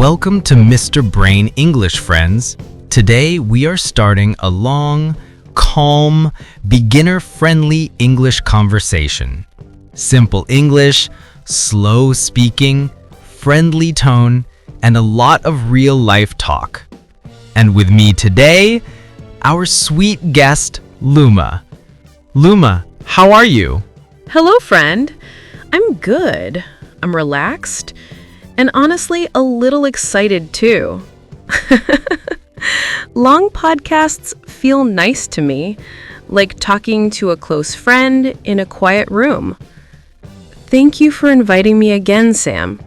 Welcome to Mr. Brain English, friends. Today we are starting a long, calm, beginner-friendly English conversation. Simple English, slow speaking, friendly tone, and a lot of real-life talk. And with me today, our sweet guest, Luma. Luma, how are you? Hello, friend. I'm good. I'm relaxed and honestly a little excited too. Long podcasts feel nice to me, like talking to a close friend in a quiet room. Thank you for inviting me again, Sam.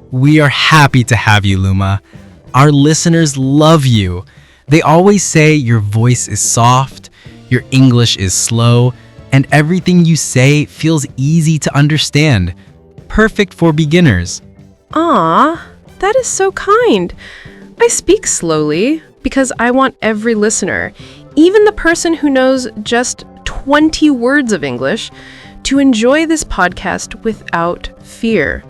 We are happy to have you, Luma. Our listeners love you. They always say your voice is soft, your English is slow, and everything you say feels easy to understand. Perfect for beginners. Aw, that is so kind. I speak slowly because I want every listener, even the person who knows just 20 words of English, to enjoy this podcast without fear.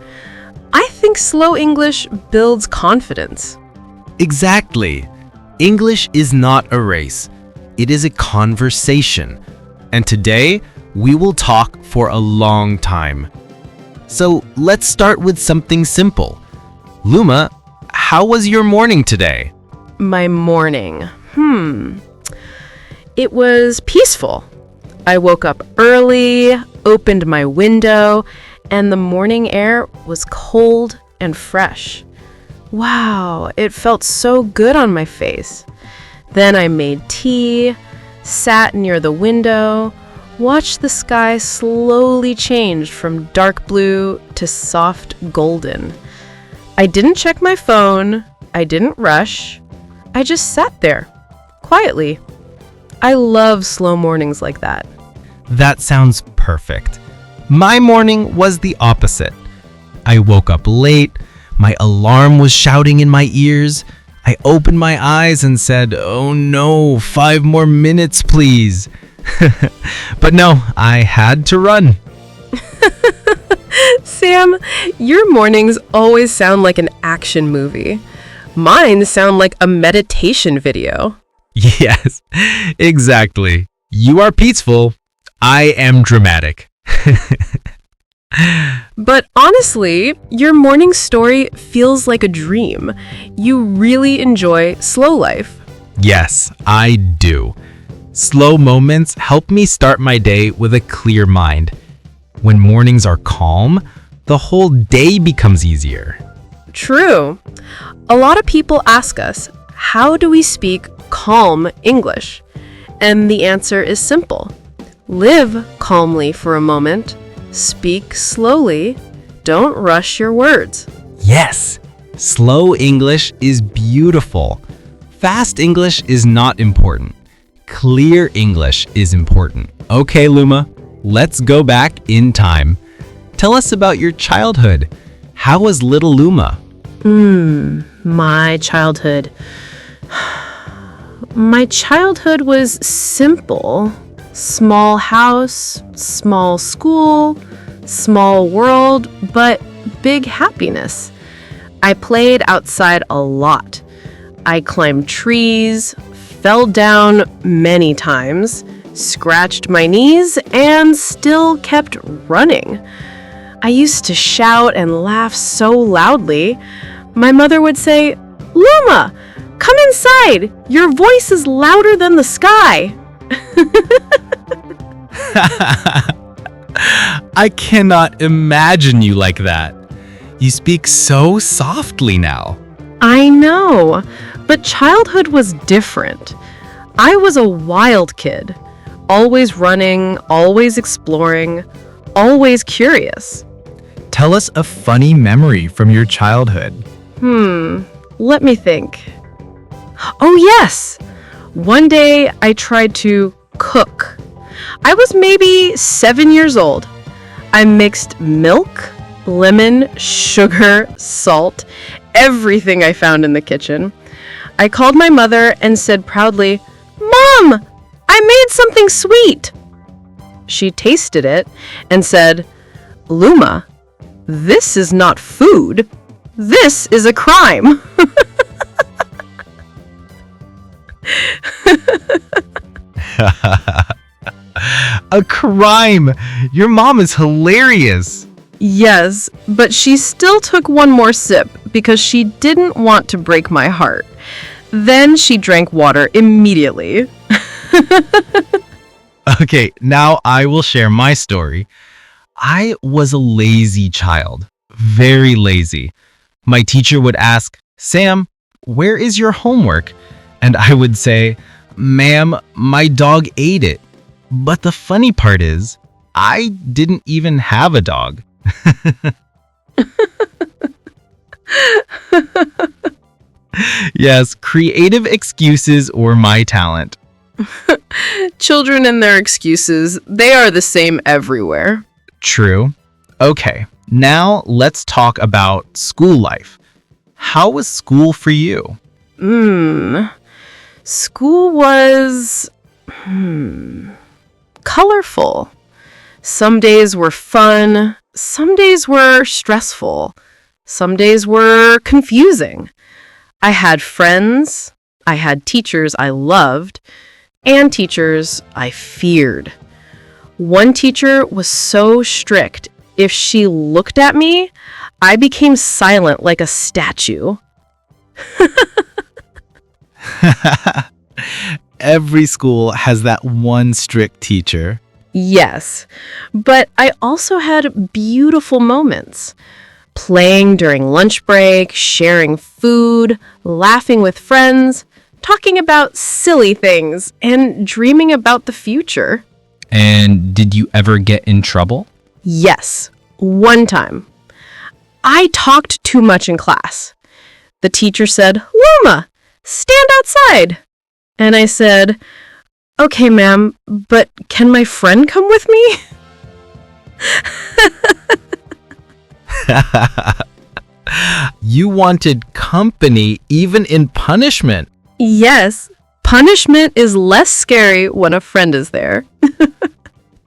I think slow English builds confidence. Exactly. English is not a race. It is a conversation. And today, we will talk for a long time. So let's start with something simple. Luma, how was your morning today? My morning. It was peaceful. I woke up early, opened my window, and the morning air was cold and fresh. Wow, it felt so good on my face. Then I made tea, sat near the window, watched the sky slowly change from dark blue to soft golden. I didn't check my phone. I didn't rush. I just sat there, quietly. I love slow mornings like that. That sounds perfect. My morning was the opposite. I woke up late. My alarm was shouting in my ears. I opened my eyes and said, "Oh no, 5 more minutes, please." But no, I had to run. Sam, your mornings always sound like an action movie. Mine sound like a meditation video. Yes, exactly. You are peaceful. I am dramatic. But honestly, your morning story feels like a dream. You really enjoy slow life. Yes, I do. Slow moments help me start my day with a clear mind. When mornings are calm, the whole day becomes easier. True. A lot of people ask us, how do we speak calm English? And the answer is simple. Live calmly for a moment. Speak slowly. Don't rush your words. Yes, slow English is beautiful. Fast English is not important. Clear English is important. Okay, Luma, let's go back in time. Tell us about your childhood. How was little Luma? My childhood. My childhood was simple. Small house, small school, small world, but big happiness. I played outside a lot. I climbed trees, fell down many times, scratched my knees, and still kept running. I used to shout and laugh so loudly. My mother would say, "Luma, come inside. Your voice is louder than the sky." I cannot imagine you like that. You speak so softly now. I know, but childhood was different. I was a wild kid, always running, always exploring, always curious. Tell us a funny memory from your childhood. Let me think. Oh yes! One day I tried to cook. I was maybe 7 years old. I mixed milk, lemon, sugar, salt, everything I found in the kitchen. I called my mother and said proudly, "Mom, I made something sweet." She tasted it and said, "Luma, this is not food. This is a crime. A crime! Your mom is hilarious. Yes, but she still took one more sip because she didn't want to break my heart. Then she drank water immediately. Okay, now I will share my story. I was a lazy child, very lazy. My teacher would ask, "Sam, where is your homework?" And I would say, "Ma'am, my dog ate it." But the funny part is, I didn't even have a dog. Yes, creative excuses or my talent. Children and their excuses, they are the same everywhere. True. Okay, now let's talk about school life. How was school for you? School was colorful. Some days were fun, some days were stressful, some days were confusing. I had friends, I had teachers I loved, and teachers I feared. One teacher was so strict, if she looked at me, I became silent like a statue. Every school has that one strict teacher. Yes, but I also had beautiful moments. Playing during lunch break, sharing food, laughing with friends, talking about silly things, and dreaming about the future. And did you ever get in trouble? Yes, one time. I talked too much in class. The teacher said, "Luma, stand outside." And I said, "Okay, ma'am, but can my friend come with me?" You wanted company even in punishment. Yes, punishment is less scary when a friend is there.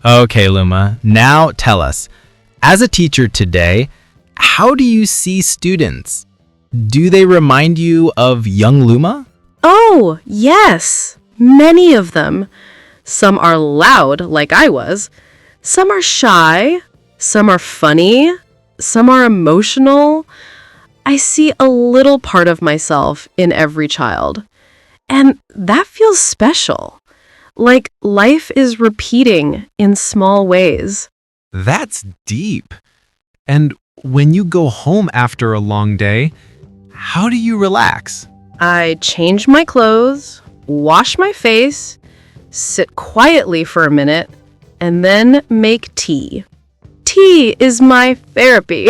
Okay, Luma, now tell us, as a teacher today, how do you see students? Do they remind you of young Luma? Oh, yes, many of them. Some are loud, like I was. Some are shy. Some are funny. Some are emotional. I see a little part of myself in every child. And that feels special. Like life is repeating in small ways. That's deep. And when you go home after a long day, how do you relax? I change my clothes, wash my face, sit quietly for a minute, and then make tea. Tea is my therapy.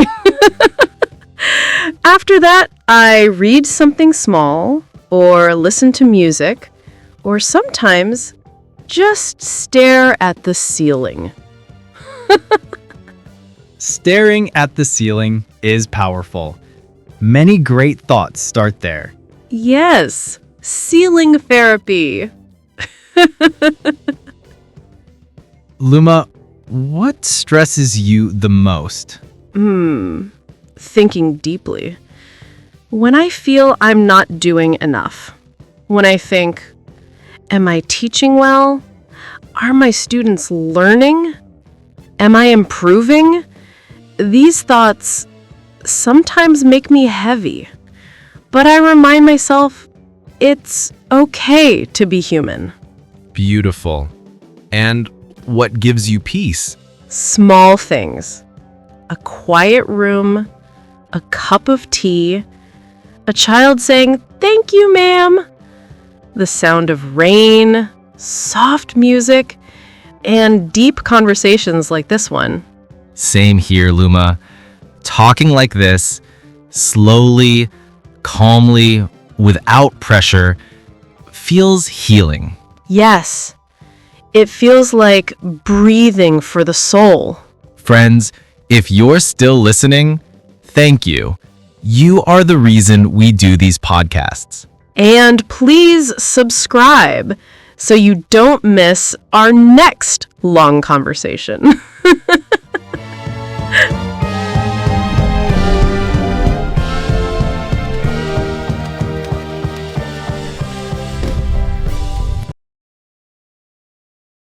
After that, I read something small, or listen to music, or sometimes just stare at the ceiling. Staring at the ceiling is powerful. Many great thoughts start there. Yes, ceiling therapy. Luma, what stresses you the most? Thinking deeply. When I feel I'm not doing enough. When I think, am I teaching well? Are my students learning? Am I improving? These thoughts sometimes make me heavy. But I remind myself it's okay to be human. Beautiful. And what gives you peace? Small things. A quiet room, a cup of tea, a child saying, "Thank you, ma'am." The sound of rain, soft music, and deep conversations like this one. Same here, Luma. Talking like this, slowly, calmly, without pressure, feels healing. Yes, it feels like breathing for the soul. Friends, if you're still listening, thank you. You are the reason we do these podcasts. And please subscribe so you don't miss our next long conversation.